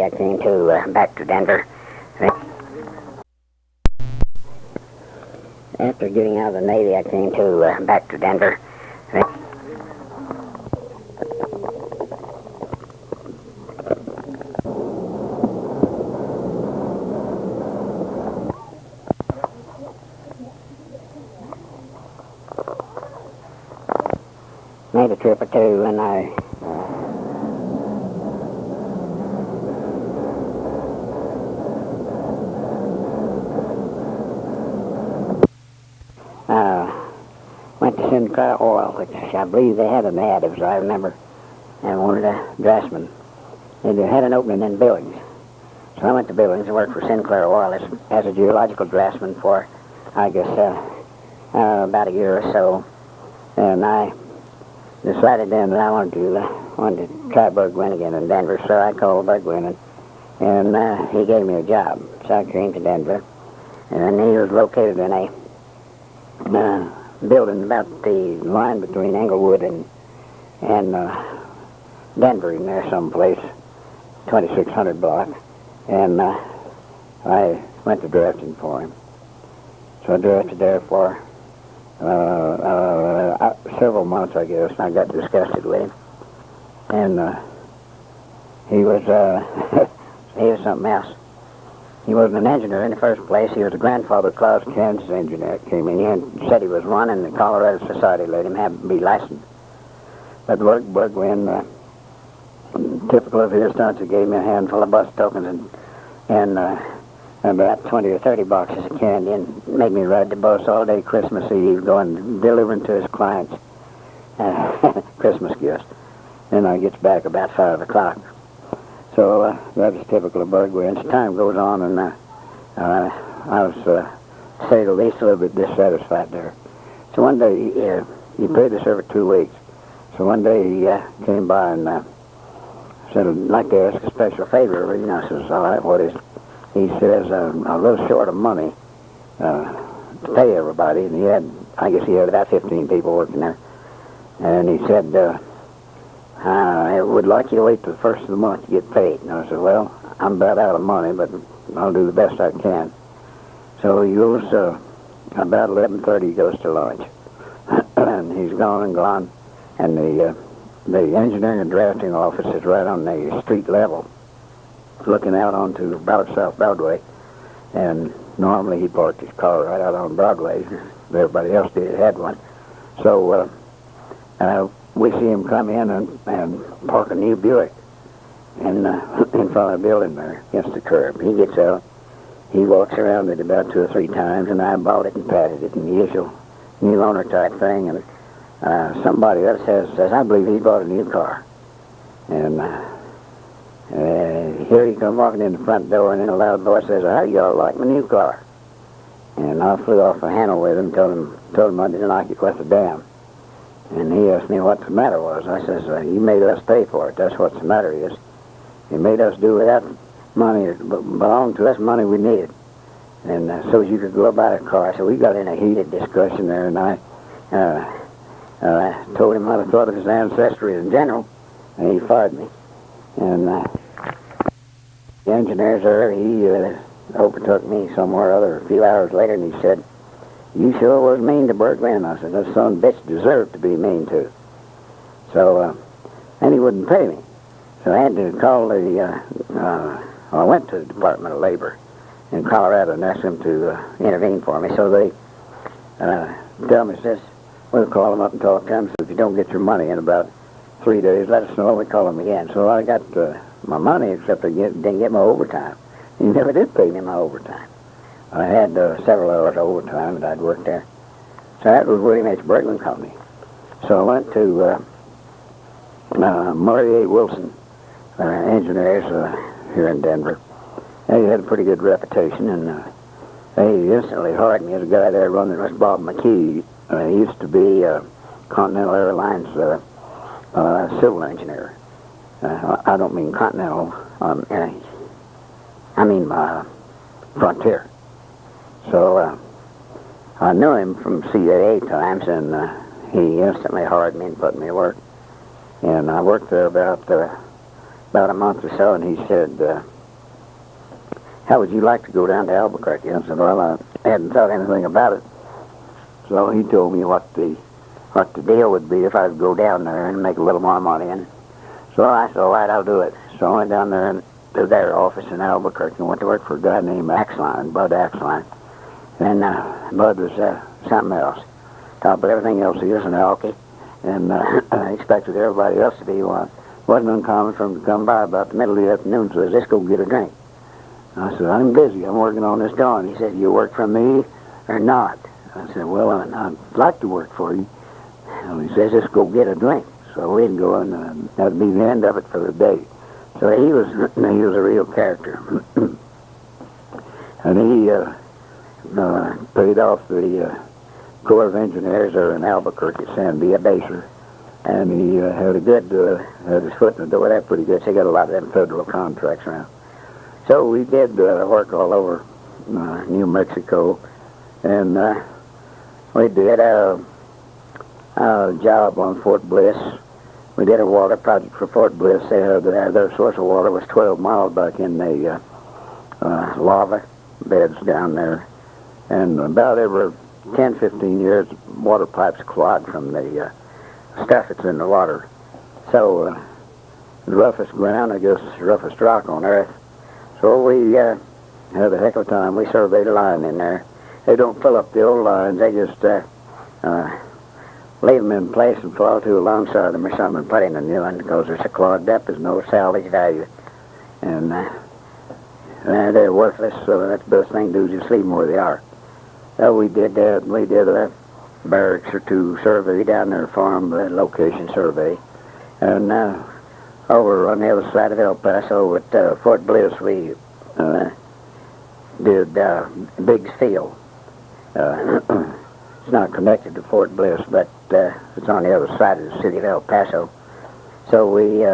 I came to back to Denver. After getting out of the Navy, I came to back to Denver. Made a trip or two, and I went to Sinclair Oil, which I believe they had an ad, as I remember, and wanted a draftsman. They had an opening in Billings. So I went to Billings and worked for Sinclair Oil as a geological draftsman for, I guess, about a year or so. And I decided then that I wanted to try Bud Gwynn again in Denver, so I called Bud Gwynn, and he gave me a job. So I came to Denver, and he was located in a building about the line between Englewood and Denver, in there someplace, 2600 block, and I went to drafting for him. So I drafted there for several months, I guess, and I got disgusted with him. And he was something else. He wasn't an engineer in the first place. He was a grandfather Klaus Kansas engineer that came in here and said he was one, and the Colorado Society let him be licensed. But Bud Gwynn, typical of his stunts, he gave me a handful of bus tokens and about 20 or 30 boxes of candy, and made me ride the bus all day Christmas Eve, going delivering to his clients Christmas gifts. Then I gets back about 5 o'clock. So that was typical of Bud Gwynn. As time goes on, and I was, to say the least, a little bit dissatisfied there. So one day, he paid us every 2 weeks. So one day he came by and said, I'd like to ask a special favor. You know, I says, all right, what is it? He says, I'm a little short of money to pay everybody. And I guess he had about 15 people working there. And he said, I would like you to wait till the first of the month to get paid. And I said, well, I'm about out of money, but I'll do the best I can. So he goes, about 11:30 he goes to lunch. And he's gone. And the engineering and drafting office is right on the street level, looking out onto South Broadway. And normally he parked his car right out on Broadway. Everybody else had one. So we see him come in and park a new Buick in front of the building there against the curb. He gets out. He walks around it about 2 or 3 times, and I bought it and patted it, and the usual new owner type thing. And somebody else says, I believe he bought a new car. And here he comes walking in the front door, and then a loud voice says, how you all like my new car? And I flew off the handle with him, told him I didn't like it worth a damn. And he asked me what the matter was. I says, you made us pay for it. That's what the matter is. You made us do without money that belonged to us, money we needed. And so you could go buy a car. So we got in a heated discussion there, and I told him what I thought of his ancestry in general, and he fired me. And the engineers there, he overtook me somewhere or other a few hours later, and he said, you sure was mean to Bud Gwynn. I said, that son of a bitch deserved to be mean to. So, and he wouldn't pay me. So I had to call I went to the Department of Labor in Colorado and asked them to intervene for me. So they tell me, says, we'll call them up and talk to them. So if you don't get your money in about 3 days, let us know. We call them again. So I got my money, except I didn't get my overtime. He never did pay me my overtime. I had several hours of overtime that I'd worked there. So that was William H. Bergman Company. So I went to Murray A. Wilson Engineers here in Denver. They had a pretty good reputation, and they instantly hired me as a guy there running. Was Bob McKee. He used to be Continental Airlines civil engineer. I don't mean Continental. I mean Frontier. So I knew him from CAA times, and he instantly hired me and put me to work. And I worked there about about a month or so, and he said, how would you like to go down to Albuquerque? I said, well, I hadn't thought anything about it. So he told me what the deal would be if I'd go down there and make a little more money. And so I said, all right, I'll do it. So I went down there to their office in Albuquerque and went to work for a guy named Bud Axline. And Bud was something else. Top of everything else, he was an alky. And I expected everybody else to be one. Wasn't uncommon for him to come by about the middle of the afternoon and say, let's go get a drink. I said, I'm busy. I'm working on this drawing. He said, you work for me or not? I said, well, I'd like to work for you. And he says, let's go get a drink. So we'd go, and that'd be the end of it for the day. So he was a real character. And he paid off the Corps of Engineers there in Albuquerque, Sandiego baser. And he had his foot in the door. That's pretty good. So he got a lot of them federal contracts around. So we did work all over New Mexico. And we did a job on Fort Bliss. We did a water project for Fort Bliss. Their source of water was 12 miles back in the lava beds down there. And about every 10, 15 years, water pipes clog from the stuff that's in the water. So the roughest ground, I guess, is the roughest rock on earth. So we had a heck of a time. We surveyed a line in there. They don't fill up the old lines. They just leave them in place and fall to alongside them or something and put in a new one because they're so clogged up. There's no salvage value. And they're worthless, so that's the best thing to do is just leave them where they are. So we did that. We did a barracks or two survey down there, farm location survey. And over on the other side of El Paso at Fort Bliss, we did Biggs Field. It's not connected to Fort Bliss, but it's on the other side of the city of El Paso. So we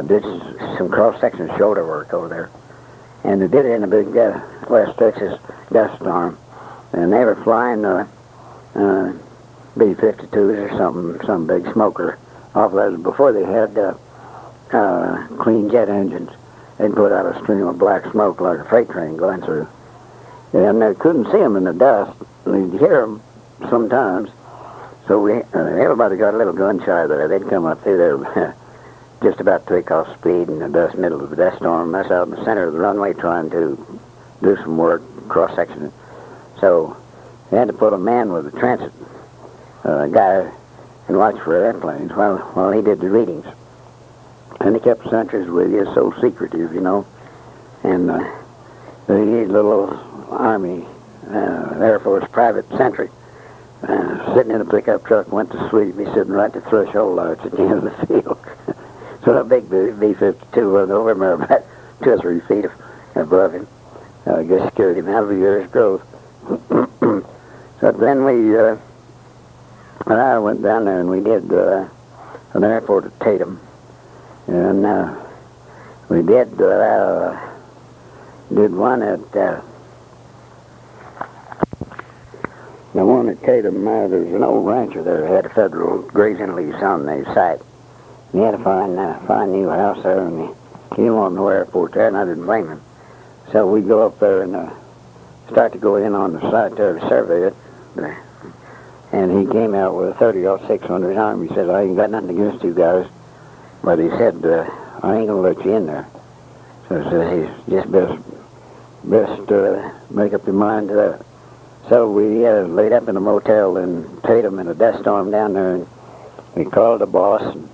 did some cross-section shoulder work over there. And they did it in a big West Texas dust storm. And they were flying B-52s or something, some big smoker off those before they had clean jet engines. They'd put out a stream of black smoke like a freight train going through. And they couldn't see them in the dust. You'd hear them sometimes. So everybody got a little gun shy there. They'd come up through there just about takeoff speed in the dust, middle of the dust storm, us out in the center of the runway trying to do some work, cross-section. So they had to put a man with a transit guy and watch for airplanes while he did the readings. And they kept sentries with you, so secretive, you know. And the little Army, Air Force private sentry sitting in a pickup truck went to sleep. He's sitting right at the threshold lights at the end of the field. So a big B-52 went over him about 2 or 3 feet above him. I guess scared him out of a year's growth. So then I went down there and we did an airport at Tatum. And we did one at the one at Tatum. There's an old rancher there who had a federal grazing lease on the site. He had a fine new house there, and he didn't want no airport there, and I didn't blame him. So we go up there and start to go in on the site there to survey it. And he came out with a 30-06 under his arm. He said, I ain't got nothing against you guys. But he said, I ain't going to let you in there. So I said, he's just best make up your mind to that. So we laid up in a motel in Tatum in a dust storm down there, and we called the boss. And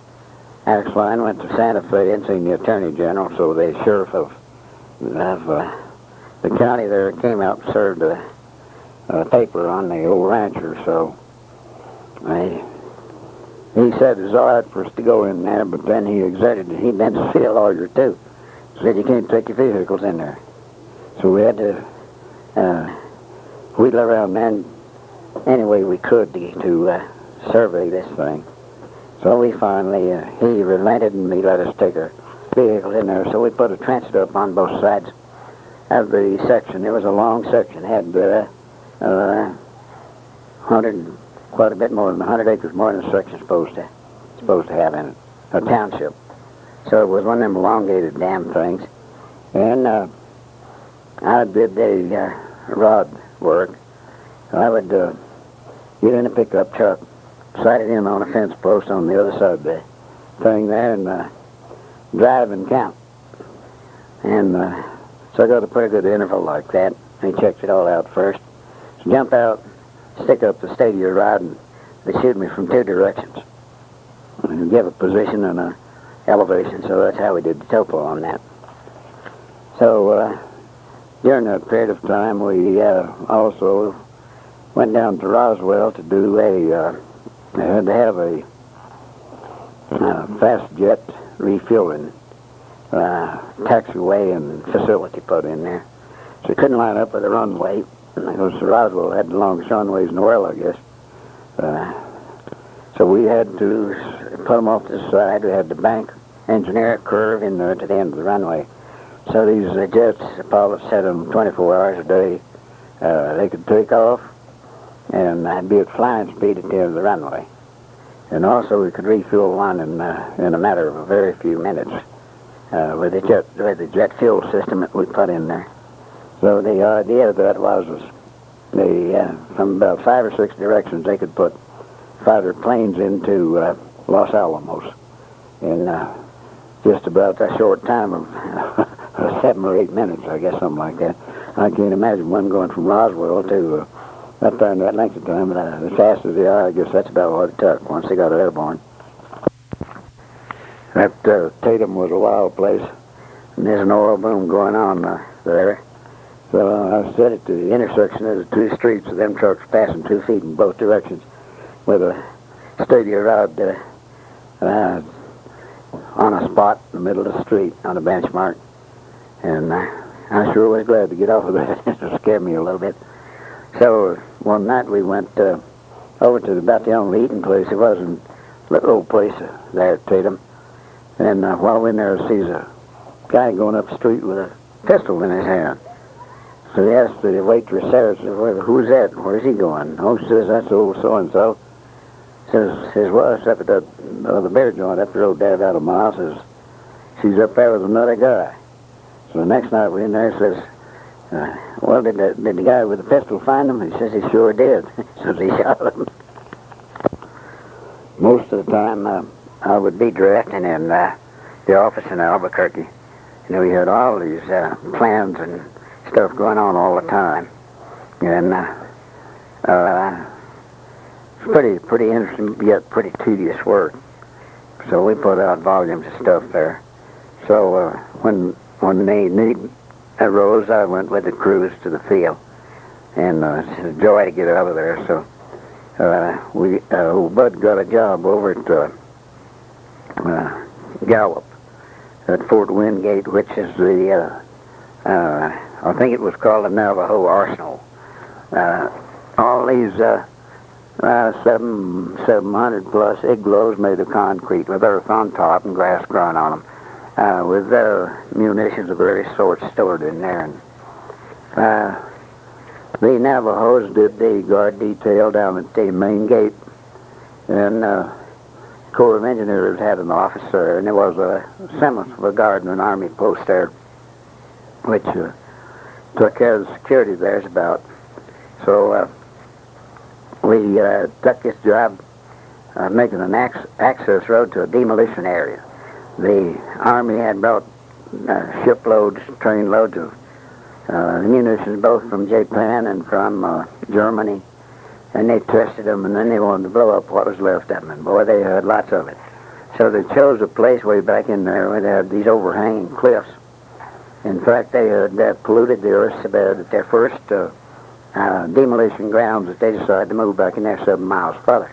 Axline went to Santa Fe and seen the Attorney General, so the sheriff of the county there came out and served a paper on the old rancher. So he said it's all right for us to go in there, but then he exerted it. He meant to see a lawyer, too. He said you can't take your vehicles in there. So we had to wheedle around then any way we could to survey this thing. So we finally, he relented and he let us take our vehicles in there. So we put a transit up on both sides of the section. It was a long section. It had quite a bit more than 100 acres more than the section's supposed to have in it, a township. So it was one of them elongated damn things. And I did the rod work. I would get in a pickup truck, sight it in on a fence post on the other side of the thing there, and drive and count. And so I got a pretty good interval like that. He checked it all out first. So jump out, stick up the stadio rod, and they shoot me from two directions. And give a position and a elevation, so that's how we did the topo on that. So during that period of time, we also went down to Roswell to do they had to have a fast jet refueling taxiway and facility put in there. So we couldn't line up with the runway, because Roswell had the longest runways in the world, I guess. So we had to put them off to the side. We had to bank, engineer a curve in there to the end of the runway. So these jets, the pilots set them 24 hours a day. They could take off and be at flying speed at the end of the runway. And also we could refuel one in a matter of a very few minutes with the jet fuel system that we put in there. So the idea of that was from about 5 or 6 directions they could put fighter planes into Los Alamos in just about a short time of 7 or 8 minutes, I guess, something like that. I can't imagine one going from Roswell to up there in that length of time, but as fast as they are, I guess that's about what it took once they got it airborne. That Tatum was a wild place, and there's an oil boom going on there. So I stood at the intersection of the two streets with them trucks passing 2 feet in both directions with a stadio rod on a spot in the middle of the street on a benchmark. And I sure was glad to get off of that. It scared me a little bit. So one night we went over to about the only eating place there was, in a little old place there at Tatum. And while we're in there, I sees a guy going up the street with a pistol in his hand. So he asked the waitress there, "Who's that? Where's he going?" Oh, she says, "That's old so-and-so." Says, "Well, it's up at the beer joint up the road there about a mile." Says, "She's up there with another guy." So the next night we're in there, says, "Well, did the guy with the pistol find him?" He says, "He sure did." So he shot him. Most of the time, I would be directing in the office in Albuquerque. You know, we had all these plans and stuff going on all the time. And it's pretty interesting, yet pretty tedious work. So we put out volumes of stuff there. So when the need arose, I went with the crews to the field. And it's a joy to get out of there. So old Bud got a job over at Gallup at Fort Wingate, which is the I think it was called the Navajo Arsenal. All these 700 plus igloos made of concrete with earth on top and grass growing on them, with munitions of various sorts stored in there. And the Navajos did the guard detail down at the main gate, and Corps of Engineers had an office there, and there was a semblance of a guard and an army post there, which took care of the security there's about. So we took this job making an access road to a demolition area. The Army had brought shiploads, train loads of munitions, both from Japan and from Germany, and they tested them, and then they wanted to blow up what was left of them, and boy, they had lots of it. So they chose a place way back in there where they had these overhanging cliffs. In fact, they had polluted the earth so bad that their first demolition grounds that they decided to move back in there 7 miles further.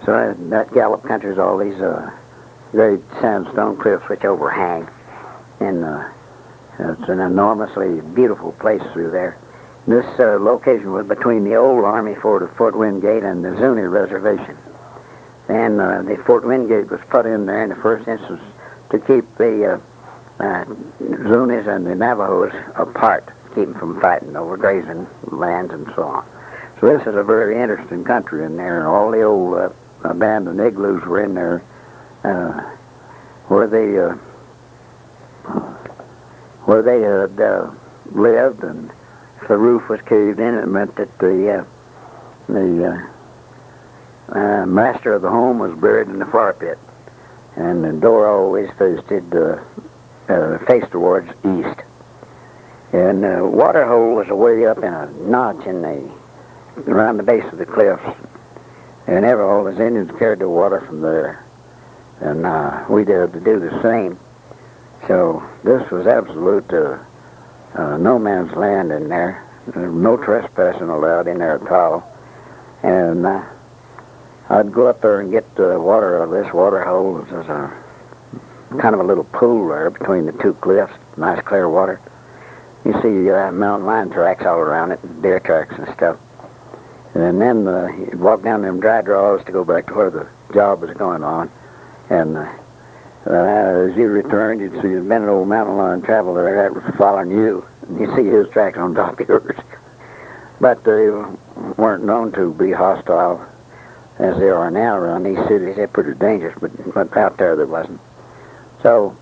So that Gallup country is all these great sandstone cliffs which overhang, and it's an enormously beautiful place through there. This location was between the old Army fort of Fort Wingate and the Zuni Reservation. And the Fort Wingate was put in there in the first instance to keep the Zunis and the Navajos apart, keep them from fighting over grazing lands and so on. So this is a very interesting country in there. All the old abandoned igloos were in there where the where they had lived, and if the roof was caved in, it meant that the master of the home was buried in the fire pit, and the door always faced towards east. And the water hole was away up in a notch around the base of the cliffs, and all the Indians carried the water from there, and we did to do the same. So this was absolute no man's land in there. There was no trespassing allowed in there at all. And I'd go up there and get the water out of this water hole. There's a kind of a little pool there between the two cliffs, nice clear water. You see mountain lion tracks all around it, and deer tracks and stuff. And then you'd walk down them dry draws to go back to where the job was going on. And as you returned, you'd see there'd been an old mountain lion traveler there that was following you. And you'd see his tracks on top of yours. But they weren't known to be hostile as they are now around these cities. They're pretty dangerous, but out there wasn't. So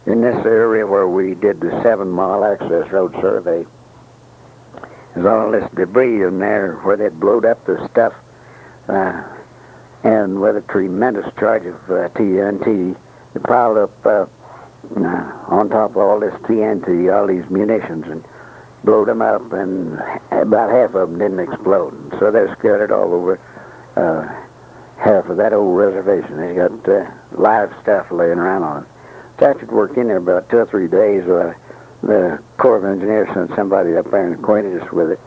in this area where we did the 7-mile access road survey, there's all this debris in there where they'd blowed up the stuff, and with a tremendous charge of TNT, they piled up on top of all this TNT, all these munitions, and blowed them up, and about half of them didn't explode. So they're scattered all over half of that old reservation. They got live stuff laying around on it. After it worked in there about 2 or 3 days, the Corps of Engineers sent somebody up there and acquainted us with it.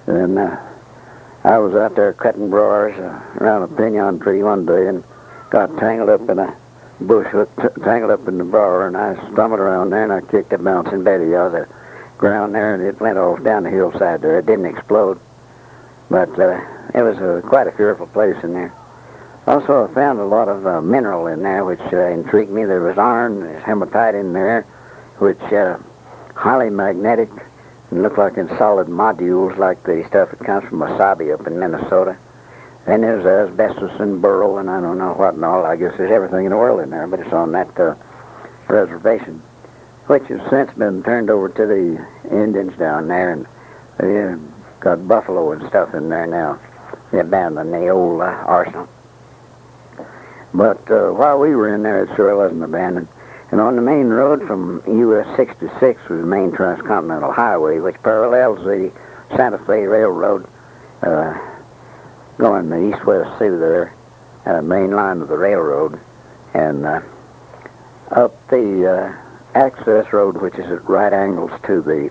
And I was out there cutting briars around a pinyon tree one day and got tangled up in a bush, tangled up in the briar, and I stumbled around there and I kicked a bouncing Betty out of the ground there, and it went off down the hillside there. It didn't explode, but it was quite a fearful place in there. Also, I found a lot of mineral in there, which intrigued me. There was iron, there's hematite in there, which highly magnetic and looked like in solid modules, like the stuff that comes from Wasabi up in Minnesota. And there's asbestos and burl, and I don't know what and all. I guess there's everything in the world in there, but it's on that reservation, which has since been turned over to the Indians down there, and they got buffalo and stuff in there now. They abandoned the old arsenal. But while we were in there, it sure wasn't abandoned. And on the main road from US 66 was the main transcontinental highway, which parallels the Santa Fe Railroad, going the east-west through there, main line of the railroad. And up the access road, which is at right angles to the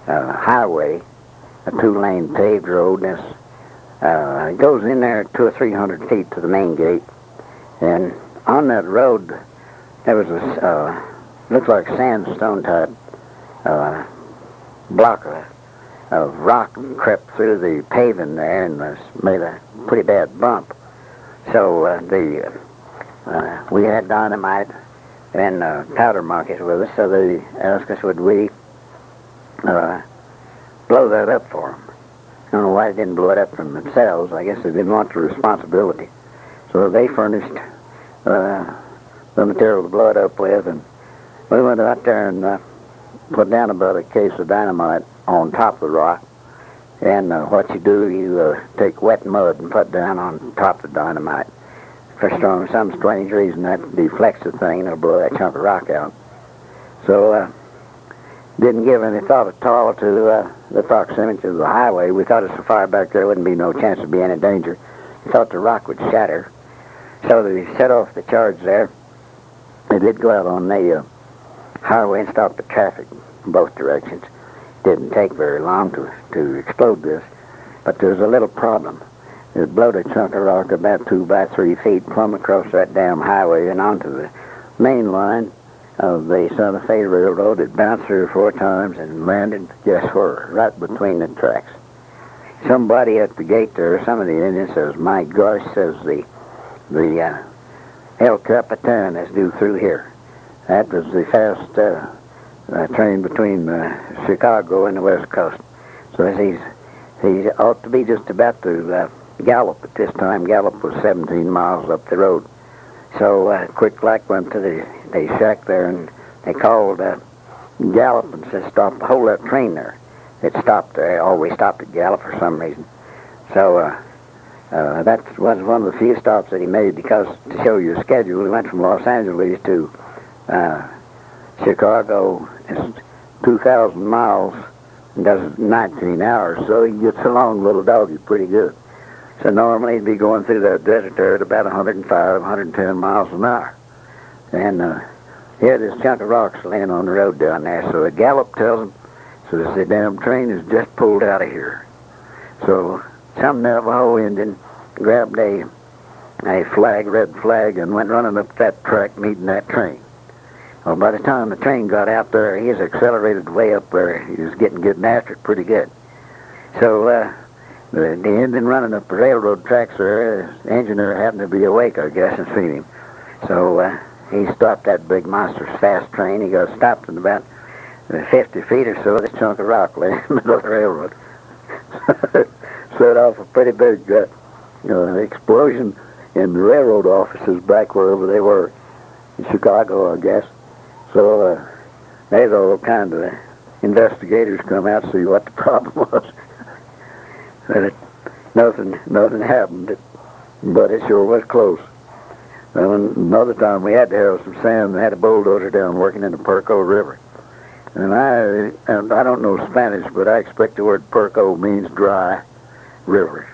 highway, a 2-lane paved road. It goes in there 200 or 300 feet to the main gate. And on that road, there was a, looks like sandstone type block of rock crept through the paving there and made a pretty bad bump. So we had dynamite and powder markets with us, so they asked us would we blow that up for them. I don't know why they didn't blow it up for themselves. I guess they didn't want the responsibility. So they furnished the material to blow it up with, and we went out there and put down about a case of dynamite on top of the rock. And what you do, you take wet mud and put down on top of the dynamite. For some strange reason, that deflects the thing and it'll blow that chunk of rock out. So didn't give any thought at all to the proximity of the highway. We thought it's so far back there wouldn't be no chance of being any danger. We thought the rock would shatter. So they set off the charge there. They did go out on the highway and stop the traffic in both directions. Didn't take very long to explode this, but there was a little problem. It blowed a chunk of rock about 2 by 3 feet plumb across that damn highway and onto the main line of the Santa Fe Railroad. It bounced 3 or 4 times and landed, guess where, right between the tracks. Somebody at the gate there, some of the Indians says, "My gosh," says the El Capitan is due through here. That was the fast train between Chicago and the West Coast. So he ought to be just about to gallop at this time. Gallop was 17 miles up the road. So quick like went to the shack there, and they called Gallup and said stop the whole that train there. It stopped there. Always stopped at Gallup for some reason. So that was one of the few stops that he made because to show you the schedule, he went from Los Angeles to Chicago. It's 2,000 miles and does 19 hours, so he gets along, little doggy, pretty good. So normally he'd be going through that desert there at about 105, 110 miles an hour. And here this chunk of rock's laying on the road down there, so a Gallup tells him, so the damn train is just pulled out of here. So some Navajo Indian grabbed a flag, red flag, and went running up that track meeting that train. Well, by the time the train got out there, he was accelerated way up there. He was getting after it pretty good. So the Indian running up the railroad tracks there, the engineer happened to be awake, I guess, and seen him. So he stopped that big monstrous fast train. He got stopped in about 50 feet or so. This chunk of rock lay in the middle of the railroad. Set off a pretty big explosion in the railroad offices back wherever they were in Chicago, I guess. So there's all kind of investigators come out to see what the problem was. But nothing happened, but it sure was close. Well, another time we had to have some sand. We had a bulldozer down working in the Perco River. And I don't know Spanish, but I expect the word Perco means dry river.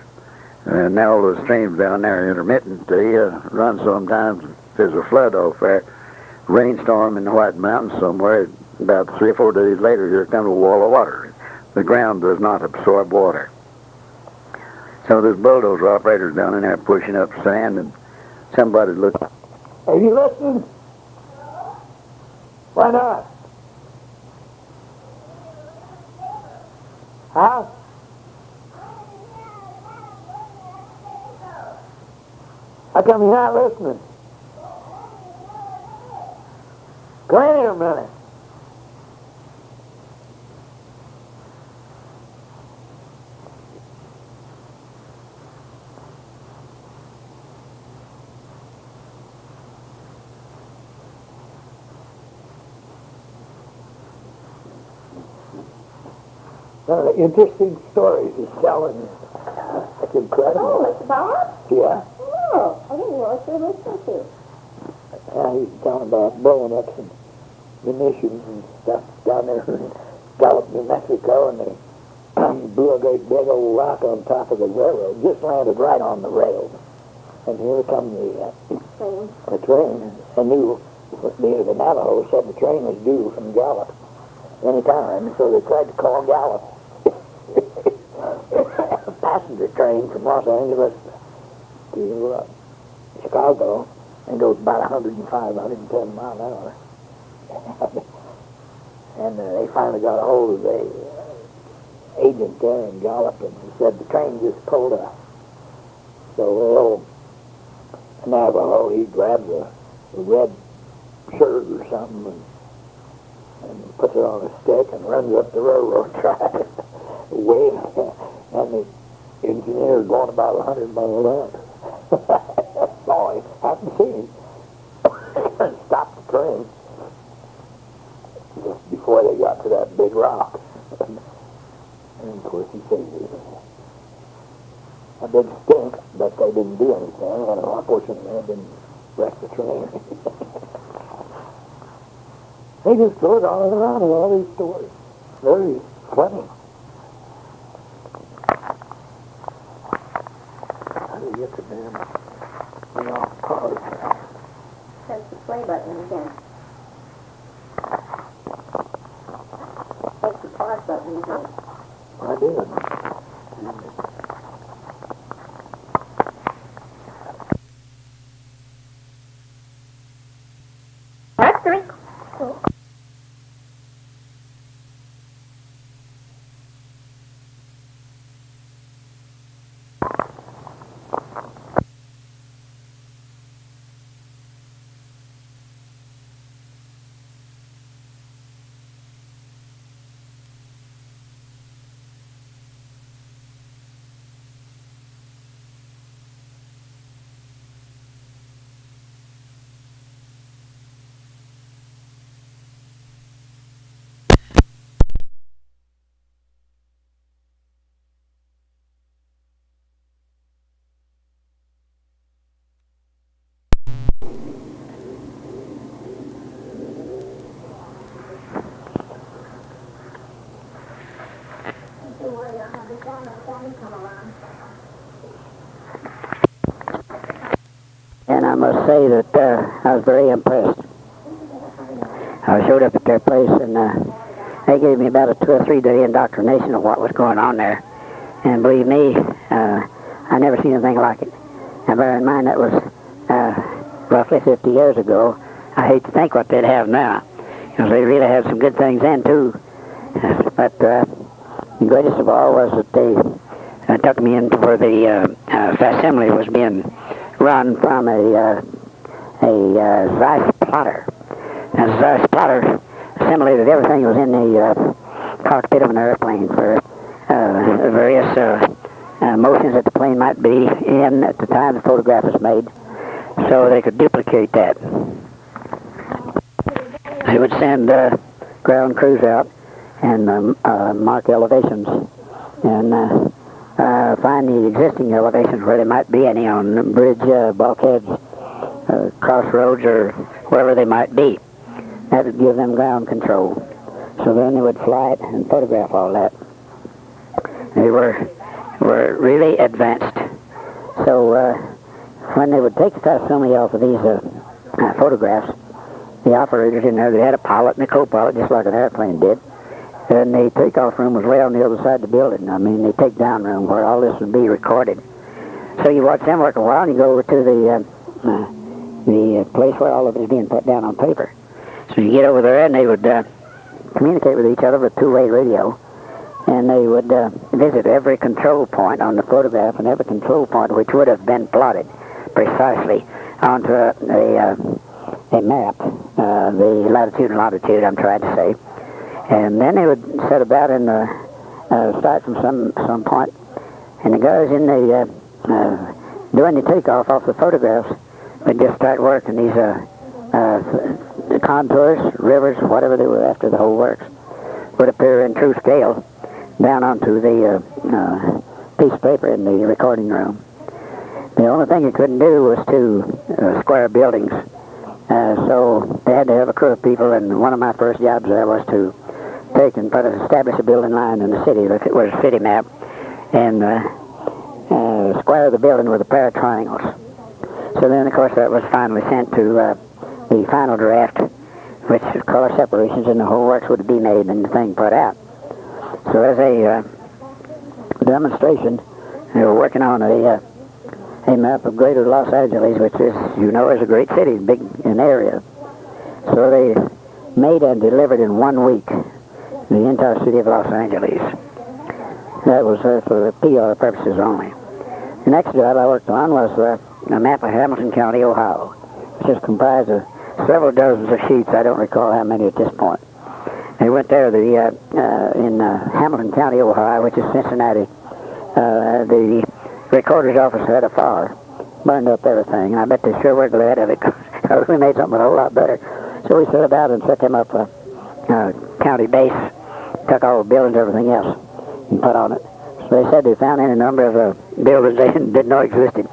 And now all those streams down there are intermittent. They run sometimes. There's a flood off there, rainstorm in the White Mountains somewhere. About 3 or 4 days later, here comes a wall of water. The ground does not absorb water. So there's bulldozer operators down in there pushing up sand, and somebody looked. Are you listening? Why not? Huh? How come you're not listening? Come in here a minute. One of the interesting stories he's telling. It's incredible. Oh, it's Bob? Yeah. Oh, I didn't realize they were listening to. Yeah, he's talking about blowing up some munitions and stuff down there in Gallup, New Mexico, and they blew a great big old rock on top of the railroad, just landed right on the rails. And here come the train. They knew, the Navajo said the train was due from Gallup any time, so they tried to call Gallup. A passenger train from Los Angeles to Chicago, and goes about 105, 110 miles an hour. And they finally got a hold of the agent there in Gallup, and he said the train just pulled up. So the old Navajo, he grabs a red shirt or something and puts it on a stick and runs up the railroad track. And the engineer going about 100 miles an hour. Saw him, hadn't seen him, and stopped the train just before they got to that big rock. And of course he said a big stink, but they didn't do anything, and unfortunately they didn't wreck the train. He just goes on and on with all these stories. Very funny. How do you get the damn cars? Press the play button again. Press the pause button again. I did. That's three. And I must say that I was very impressed. I showed up at their place, and they gave me about a 2 or 3 day indoctrination of what was going on there. And believe me, I never seen anything like it. Now bear in mind that was roughly 50 years ago. I hate to think what they'd have now, because they really had some good things then too. But the greatest of all was that they took me into where the facsimile was being run from a Zeiss plotter. And a Zeiss plotter assimilated everything that was in the cockpit of an airplane for various motions that the plane might be in at the time the photograph was made, so they could duplicate that. They would send ground crews out and mark elevations and find the existing elevations where there might be any on bridge bulkheads, crossroads, or wherever they might be. That would give them ground control. So then they would fly it and photograph all that. They were really advanced. So when they would take the facsimile off of these photographs, the operators in there, they had a pilot and a co-pilot, just like an airplane did. And the takeoff room was way on the other side of the building. I mean, the take-down room where all this would be recorded. So you watch them work a while, and you go over to the place where all of it is being put down on paper. So you get over there, and they would communicate with each other with two-way radio. And they would visit every control point on the photograph, and every control point which would have been plotted precisely onto a map, the latitude and longitude, I'm trying to say. And then they would set about and start from some point, and the guys in the doing the takeoff off the photographs would just start working these the contours, rivers, whatever they were after the whole works, would appear in true scale down onto the piece of paper in the recording room. The only thing you couldn't do was to square buildings, so they had to have a crew of people, and one of my first jobs there was to take and establish a building line in the city, if it was a city map, and square the building with a pair of triangles. So then, of course, that was finally sent to the final draft, which color separations and the whole works would be made and the thing put out. So as a demonstration, they were working on a map of greater Los Angeles, which is, you know, is a great city, big in area. So they made and delivered in 1 week the entire city of Los Angeles. That was for PR purposes only. The next job I worked on was a map of Hamilton County, Ohio, which is comprised of several dozens of sheets. I don't recall how many at this point. They went there in Hamilton County, Ohio, which is Cincinnati. The recorder's office had a fire, burned up everything, and I bet they sure were glad of it, because we made something a whole lot better. So we set about and set them up a county base, took all the buildings, everything else, and put on it. So they said they found any number of buildings they didn't know existed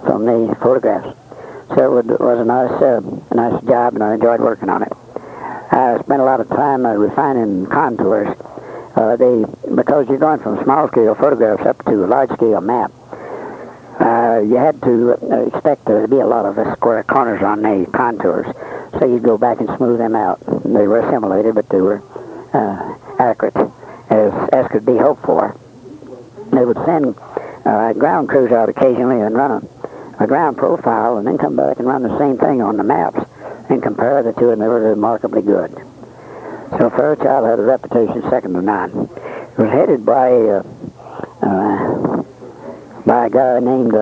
from the photographs. So it was a nice job, and I enjoyed working on it. I spent a lot of time refining contours. Because you're going from small-scale photographs up to a large-scale map, you had to expect there to be a lot of square corners on the contours. So you'd go back and smooth them out. They were assimilated, but they were accurate, as could be hoped for. They would send ground crews out occasionally and run a ground profile, and then come back and run the same thing on the maps and compare the two, and they were remarkably good. So Fairchild had a reputation second to none. It was headed by a guy named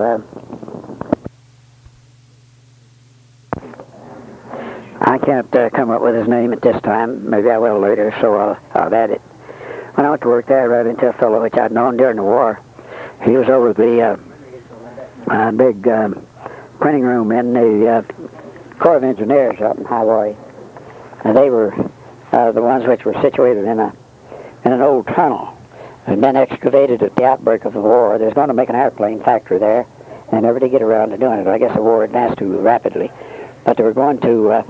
I can't come up with his name at this time. Maybe I will later, so I'll add it. When I went to work there, I ran into a fellow which I'd known during the war. He was over the big printing room in the Corps of Engineers out in Hawaii. And they were the ones which were situated in an old tunnel. It had been excavated at the outbreak of the war. They was going to make an airplane factory there, and never did get around to doing it. I guess the war advanced too rapidly. But they were going to,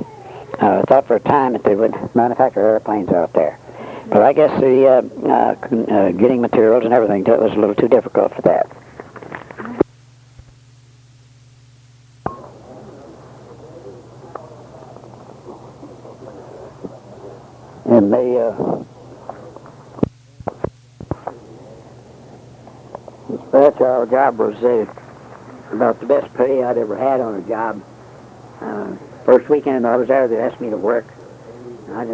thought for a time that they would manufacture airplanes out there. But I guess the getting materials and everything to it was a little too difficult for that. And this Fairchild job was about the best pay I'd ever had on a job. First weekend I was there, they asked me to work. I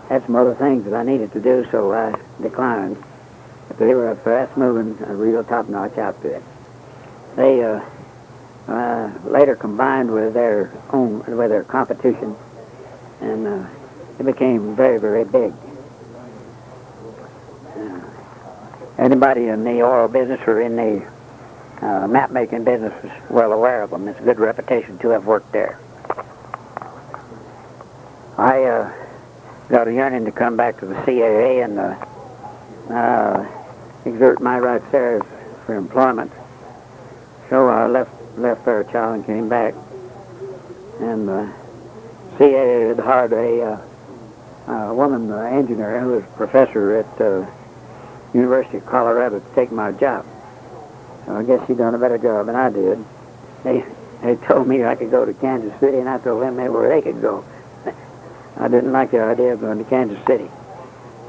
had some other things that I needed to do, so I declined. But they were a fast-moving, real top-notch outfit. They later combined with their competition, and it became very, very big. Anybody in the oil business or in the map-making business is well aware of them. It's a good reputation to have worked there. I got a yearning to come back to the CAA and exert my rights there for employment. So I left Fairchild and came back. And CAA had hired a woman engineer who was a professor at University of Colorado to take my job. So I guess she done a better job than I did. They told me I could go to Kansas City, and I told them where they could go. I didn't like the idea of going to Kansas City.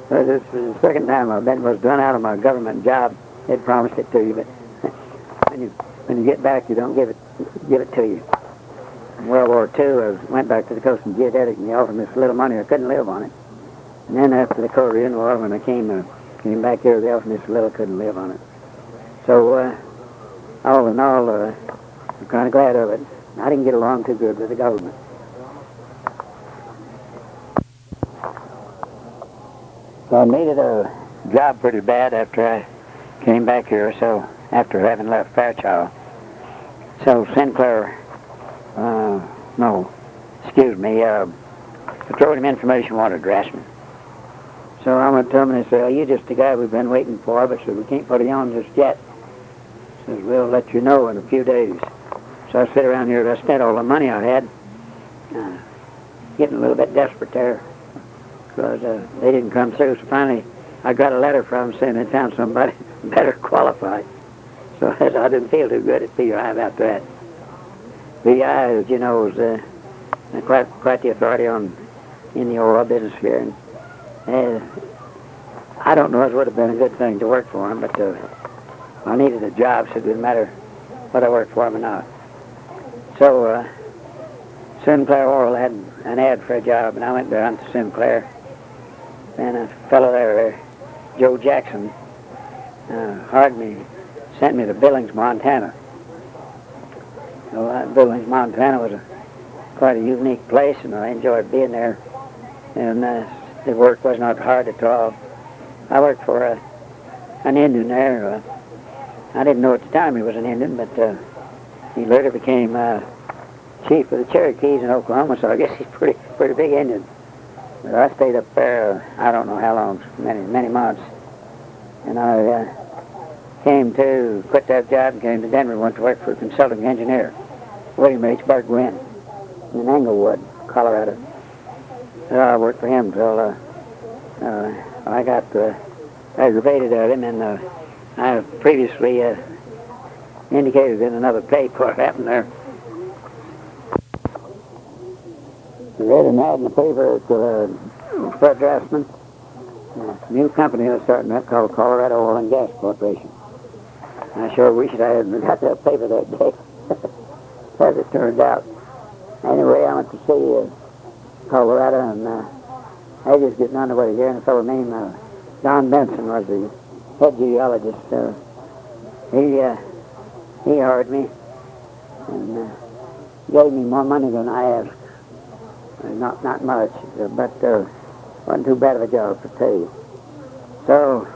So this was the second time I was done out of my government job. They'd promised it to you, but when you get back, you don't give it to you. In World War II, I went back to the Coast and Geodetic, and they offered me so little money I couldn't live on it. And then after the Korean War, when I came back here, they offered me so little I couldn't live on it. So all in all, I'm kind of glad of it. I didn't get along too good with the government. So I needed a job pretty bad after I came back here, so after having left Fairchild. So Petroleum Information wanted to dress me. So I went to them and they said, "Oh, you're just the guy we've been waiting for," but said, "We can't put you on just yet." Says, "We'll let you know in a few days." So I sit around here and I spent all the money I had, getting a little bit desperate there, because they didn't come through. So finally, I got a letter from them saying they found somebody better qualified. So I didn't feel too good at PI about that. PI, as you know, is quite the authority in the oil business here. And I don't know if it would have been a good thing to work for them, but I needed a job, so it didn't matter whether I worked for them or not. So Sinclair Oil had an ad for a job, and I went down to Sinclair. And a fellow there, Joe Jackson, hired me, sent me to Billings, Montana. So Billings, Montana was quite a unique place, and I enjoyed being there. And the work was not hard at all. I worked for an Indian there. I didn't know at the time he was an Indian, but he later became chief of the Cherokees in Oklahoma, so I guess he's pretty big Indian. But I stayed up there, I don't know how long, many months. And I quit that job and came to Denver and went to work for a consulting engineer, William H. Bergwin, in Englewood, Colorado. So I worked for him till I got aggravated at him, and I previously indicated in another paper what happened there. I read an ad in the paper to Fred Draftsman, a new company was starting up called Colorado Oil and Gas Corporation. I sure wish I hadn't got that paper that day, as it turned out. Anyway, I went to see Colorado, and I was getting on the way here, and a fellow named Don Benson was the head geologist. He hired me and gave me more money than I asked. Not much, but wasn't too bad of a job to pay. So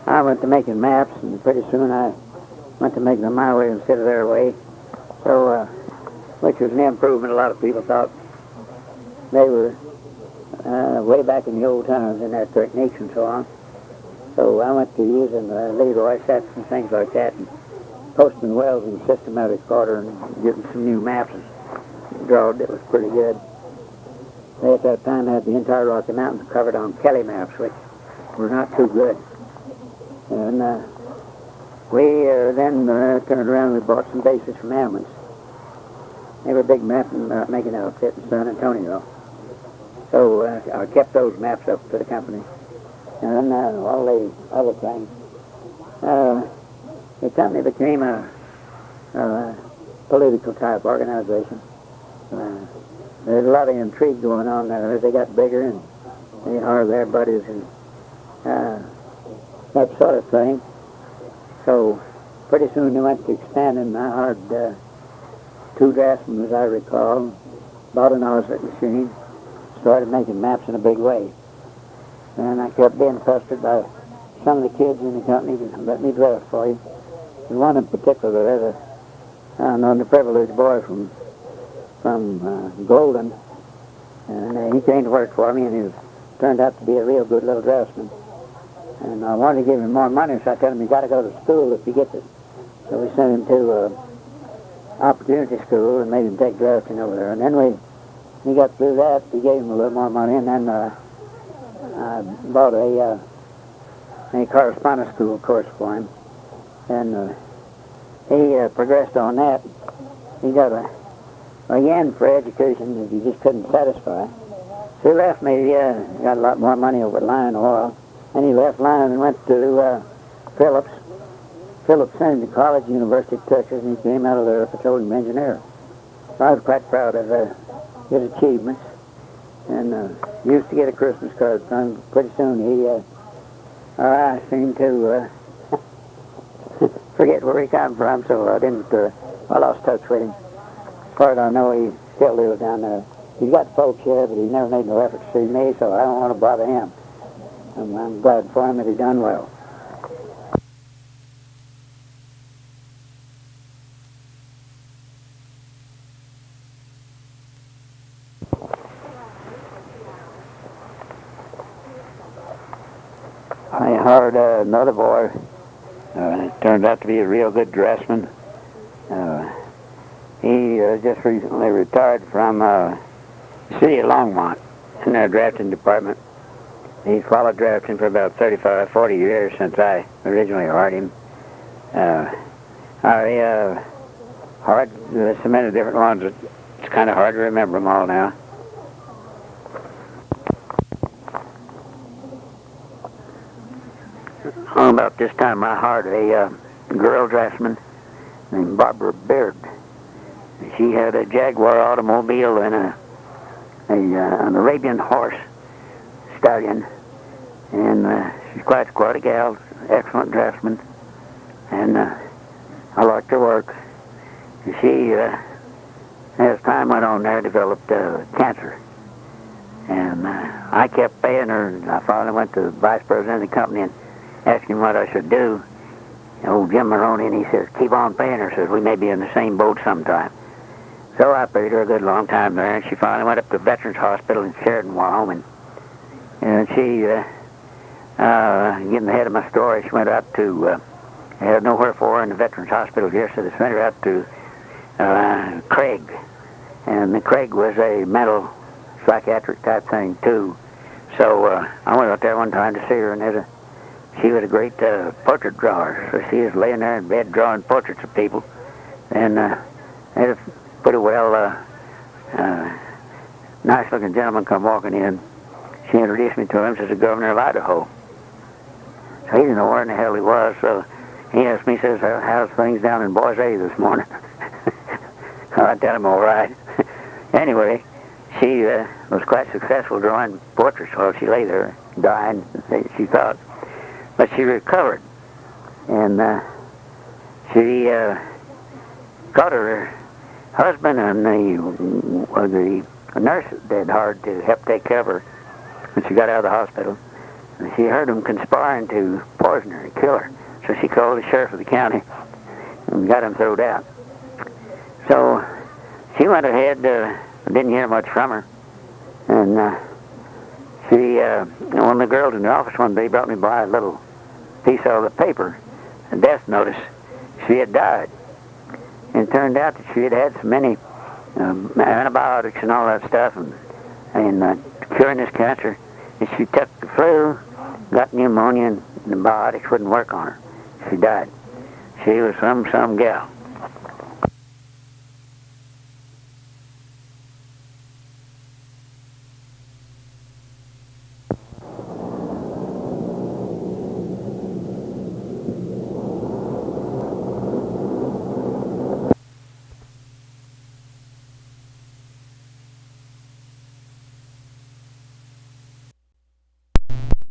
I went to making maps, and pretty soon I went to making them my way instead of their way. So, which was an improvement. A lot of people thought they were way back in the old times in their techniques and so on. So I went to using Leroy sets and things like that, and posting wells in systematic order and getting some new maps and drawed. It was pretty good. They at that time had the entire Rocky Mountains covered on Kelly maps, which were not too good. And we then turned around and we bought some bases from Ammons. They were a big map making outfit in San Antonio. So I kept those maps up for the company. And then all the other things. The company became a political type organization. There's a lot of intrigue going on there as they got bigger and they hired their buddies and that sort of thing. So pretty soon they went to expanding. I hired 2 draftsmen, as I recall, bought an offset machine, started making maps in a big way. And I kept being pestered by some of the kids in the company to let me draft for you. And one in particular, there's a underprivileged boy from Golden, and he came to work for me, and he turned out to be a real good little draftsman. And I wanted to give him more money, so I told him, you got to go to school if you get it. So we sent him to opportunity school and made him take drafting over there. And then he got through that, we gave him a little more money, and then I bought a correspondence school course for him. And he progressed on that. He got a yen for education that he just couldn't satisfy. So he left me, got a lot more money over at Lion Oil. And he left Lion and went to Phillips. Phillips sent him to college, University of Texas, and he came out of there a petroleum engineer. So I was quite proud of his achievements. And used to get a Christmas card from him. Pretty soon I seemed to forget where he come from, so I lost touch with him. As far as I know, he still lives down there. He's got folks here, but he never made no effort to see me, so I don't want to bother him. I'm glad for him that he done well. I hired another boy. Turned out to be a real good draftsman. He just recently retired from the city of Longmont in their drafting department. He followed drafting for about 35, 40 years since I originally hired him. I hired so many different ones that it's kind of hard to remember them all now. About this time I hired a girl draftsman named Barbara Beard. She had a Jaguar automobile and an Arabian horse stallion. And she's quite a gal, excellent draftsman. And I liked her work. She, as time went on there, developed cancer. And I kept paying her, and I finally went to the vice president of the company and asked him what I should do. And old Jim Maroney, and he says, keep on paying her, says, we may be in the same boat sometime. So I paid her a good long time there, and she finally went up to Veterans Hospital in Sheridan, Wyoming. And she, getting ahead of my story, she went out to, had nowhere for her in the Veterans Hospital here, so they sent her out to Craig. And Craig was a mental psychiatric type thing, too. So I went out there one time to see her, and she was a great portrait drawer. So she was laying there in bed drawing portraits of people. And had a pretty well nice-looking gentleman come walking in. She introduced me to him as the governor of Idaho. So he didn't know where in the hell he was, so he asked me, says, how's things down in Boise this morning? I tell him, all right. Anyway, she was quite successful drawing portraits while she lay there dying, she thought. But she recovered, and she got her husband and the nurse that hard to help take care of her when she got out of the hospital. And she heard them conspiring to poison her and kill her. So she called the sheriff of the county and got him thrown out. So she went ahead, didn't hear much from her. And one of the girls in the office one day brought me by a little piece of the paper, a death notice. She had died. And it turned out that she had had so many antibiotics and all that stuff and curing this cancer. And she took the flu got pneumonia and the biotics wouldn't work on her. She died. She was some gal.